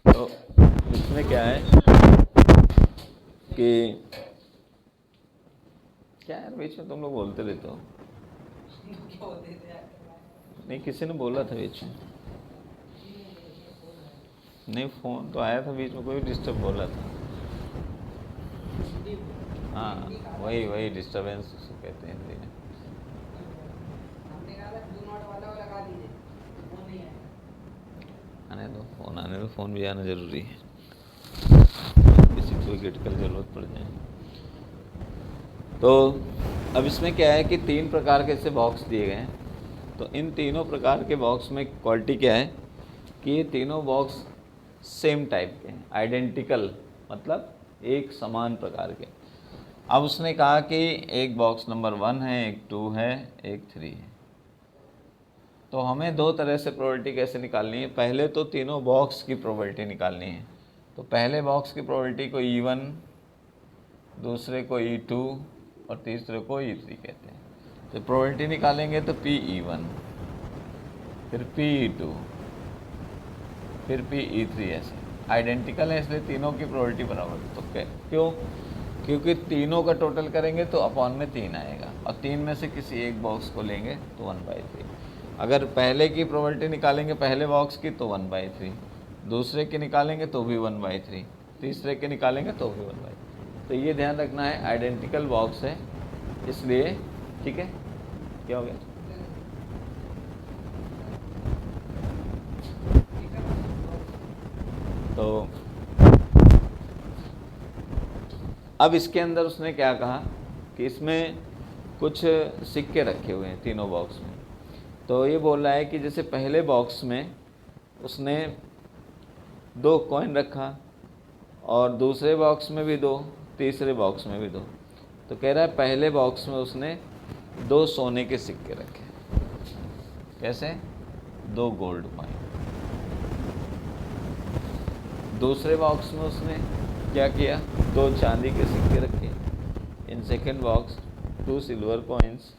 तो इसमें क्या है कि क्या यार बीच में तुम लोग बोलते रहते हो। नहीं, किसी ने बोला था बीच में। नहीं, फ़ोन तो आया था बीच में, कोई डिस्टर्ब बोला था। हाँ, वही वही डिस्टरबेंस कहते हैं हिंदी में। आने दो, फ़ोन आने दो, फ़ोन भी आना ज़रूरी है, किसी को कोई क्रिटिकल ज़रूरत पड़ जाए। तो अब इसमें क्या है कि 3 प्रकार के ऐसे बॉक्स दिए गए हैं। तो इन तीनों प्रकार के बॉक्स में क्वालिटी क्या है कि ये तीनों बॉक्स सेम टाइप के हैं, आइडेंटिकल, मतलब एक समान प्रकार के। अब उसने कहा कि एक बॉक्स नंबर 1 है, एक 2 है, एक 3 है। तो हमें दो तरह से प्रोबेबिलिटी कैसे निकालनी है। पहले तो तीनों बॉक्स की प्रोबेबिलिटी निकालनी है। तो पहले बॉक्स की प्रोबेबिलिटी को E1, दूसरे को E2 और तीसरे को E3 कहते हैं। तो प्रोबेबिलिटी निकालेंगे तो PE1, फिर PE2, फिर PE3, ऐसे आइडेंटिकल है, इसलिए तीनों की प्रोबेबिलिटी बराबर है। तो क्यों? क्योंकि तीनों का टोटल करेंगे तो अपॉन में 3 आएगा, और 3 में से किसी एक बॉक्स को लेंगे तो 1/3। अगर पहले की प्रोबेबिलिटी निकालेंगे पहले बॉक्स की तो 1/3, दूसरे की निकालेंगे तो भी 1/3, तीसरे के निकालेंगे तो भी 1/3। तो ये ध्यान रखना है, आइडेंटिकल बॉक्स है इसलिए। ठीक है, क्या हो गया? तो अब इसके अंदर उसने क्या कहा कि इसमें कुछ सिक्के रखे हुए हैं तीनों बॉक्स में। तो ये बोल रहा है कि जैसे पहले बॉक्स में उसने 2 कॉइन रखा, और दूसरे बॉक्स में भी 2, तीसरे बॉक्स में भी 2। तो कह रहा है पहले बॉक्स में उसने 2 सोने के सिक्के रखे। कैसे? 2 गोल्ड कॉइन। दूसरे बॉक्स में उसने क्या किया? 2 चांदी के सिक्के रखे। In second box 2 silver coins.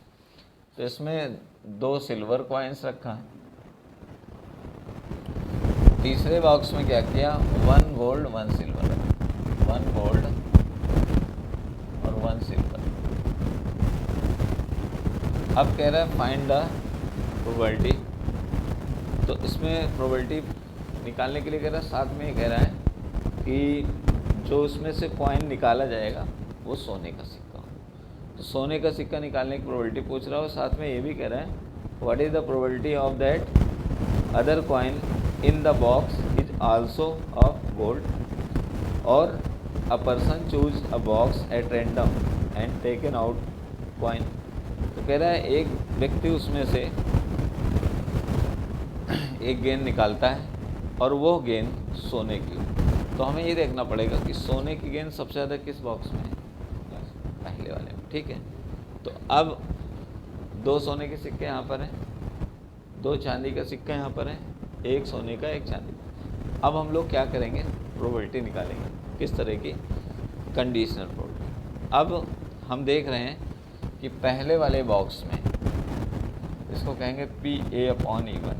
तो इसमें 2 सिल्वर कॉइन्स रखा। तीसरे बॉक्स में क्या किया? 1 गोल्ड 1 सिल्वर, 1 गोल्ड और 1 सिल्वर। अब कह रहा है फाइंड द प्रोबेबिलिटी। तो इसमें प्रोबेबिलिटी निकालने के लिए कह रहा है, साथ में ये कह रहा है कि जो उसमें से कॉइन निकाला जाएगा वो सोने का सिक्का हो। तो सोने का सिक्का निकालने की प्रोबेबिलिटी पूछ रहा हो, साथ में ये भी कह रहा है what is the probability of that other coin in the box is also of gold, और a person choose a box at random and taken out coin. तो कह रहा है एक व्यक्ति उसमें से एक गेंद निकालता है और वो गेंद सोने की हो। तो हमें ये देखना पड़ेगा कि सोने की गेंद सबसे ज़्यादा किस बॉक्स में है? पहले वाले में। ठीक है, तो अब 2 सोने के सिक्के यहाँ पर हैं, 2 चांदी का सिक्का यहाँ पर है, एक सोने का एक चांदी का। अब हम लोग क्या करेंगे? प्रोबेबिलिटी निकालेंगे। किस तरह की? Conditional probability. अब हम देख रहे हैं कि पहले वाले बॉक्स में इसको कहेंगे PA/E1।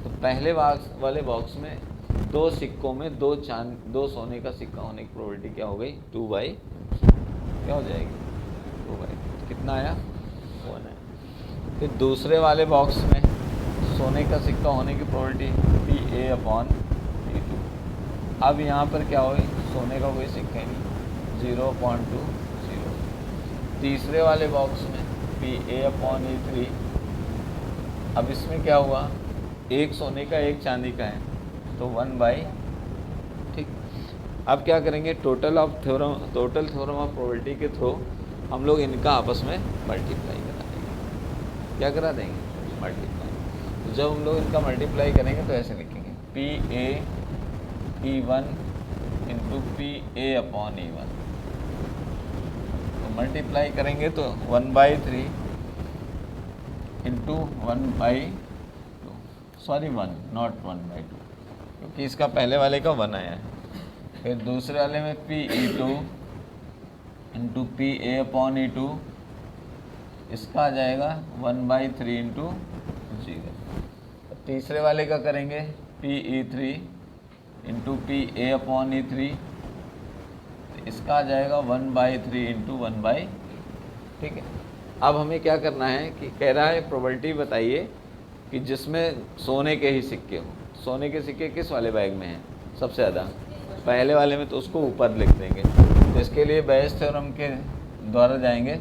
तो पहले वाले बॉक्स में 2 सिक्कों में 2 सोने का सिक्का होने की प्रोबेबिलिटी क्या हो गई? 2/, क्या हो जाएगी? 2/। कितना आया? 1 है। फिर दूसरे वाले बॉक्स में सोने का सिक्का होने की प्रोबेबिलिटी PA/E2। अब यहाँ पर क्या हुई? सोने का कोई सिक्का ही नहीं, 0.20। तीसरे वाले बॉक्स में PA/E3। अब इसमें क्या हुआ? एक सोने का एक चांदी का है, तो 1/। ठीक, अब क्या करेंगे? टोटल थ्योरम ऑफ प्रोबेबिलिटी के थ्रू हम लोग इनका आपस में मल्टीप्लाई करा देंगे। क्या करा देंगे? मल्टीप्लाई। तो जब हम लोग इनका मल्टीप्लाई करेंगे तो ऐसे लिखेंगे PA/E1 इंटू PA/E1। तो मल्टीप्लाई करेंगे तो 1/3 इंटू 1/2, सॉरी 1 नॉट 1/2, क्योंकि इसका पहले वाले का 1 आया है। फिर दूसरे वाले में PE2 इंटू PA/E2, इसका आ जाएगा 1/3 इंटू 0। तीसरे वाले का करेंगे PE3 into P A upon E 3, तो इसका आ जाएगा 1/3 इंटू 1/, ठीक है। अब हमें क्या करना है कि कह रहा है प्रोबेबिलिटी बताइए कि जिसमें सोने के ही सिक्के हों। सोने के सिक्के किस वाले बैग में हैं सबसे ज़्यादा? पहले वाले में, तो उसको ऊपर लिख देंगे। तो इसके लिए बेयस थ्योरम के द्वारा जाएंगे।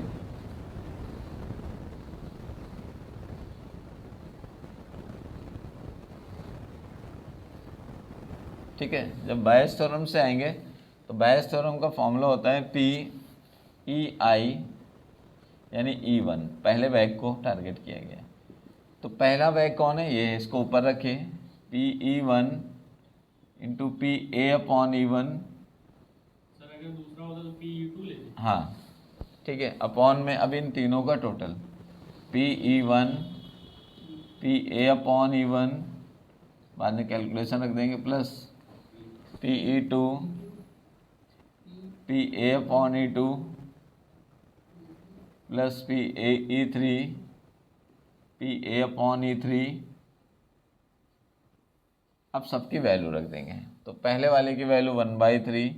ठीक है, जब बेयस थ्योरम से आएंगे तो बेयस थ्योरम का फॉर्मूला होता है पी ई आई यानी E1, पहले बैग को टारगेट किया गया। तो पहला बैग कौन है? ये, इसको ऊपर रखिए, PE1 into P A upon E1। Sir अगर दूसरा होता तो PE2 ले। हाँ ठीक है, अपॉन में अब इन तीनों का total PE1 PA upon E1, बाद में कैलकुलेशन रख देंगे, plus PE2 PA upon E2 plus E3 PA upon E3। अब सबकी वैल्यू रख देंगे। तो पहले वाले की वैल्यू 1/3,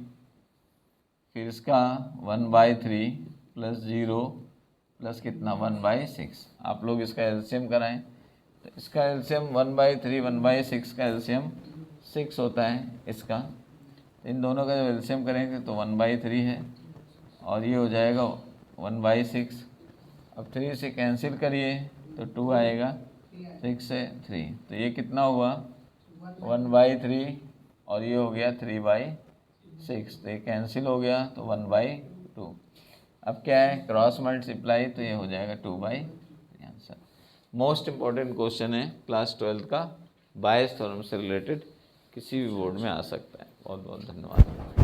फिर इसका 1/3 प्लस 0 प्लस कितना 1/6। आप लोग इसका एलसीएम कराएं, तो इसका एलसीएम 1/3 1/6 का एलसीएम 6 होता है इसका। इन दोनों का जब एलसीएम करेंगे तो 1/3 है और ये हो जाएगा 1/6। अब 3 से कैंसिल करिए तो 2 आएगा, 6 से 3, तो ये कितना हुआ 1/3 और ये हो गया 3/6, तो ये कैंसिल हो गया तो 1/2। अब क्या है, क्रॉस मल्टीप्लाई, तो ये हो जाएगा 2/3 आंसर। मोस्ट इम्पॉर्टेंट क्वेश्चन है क्लास 12 का, बायस थ्योरम से रिलेटेड, किसी भी बोर्ड में आ सकता है। बहुत बहुत धन्यवाद।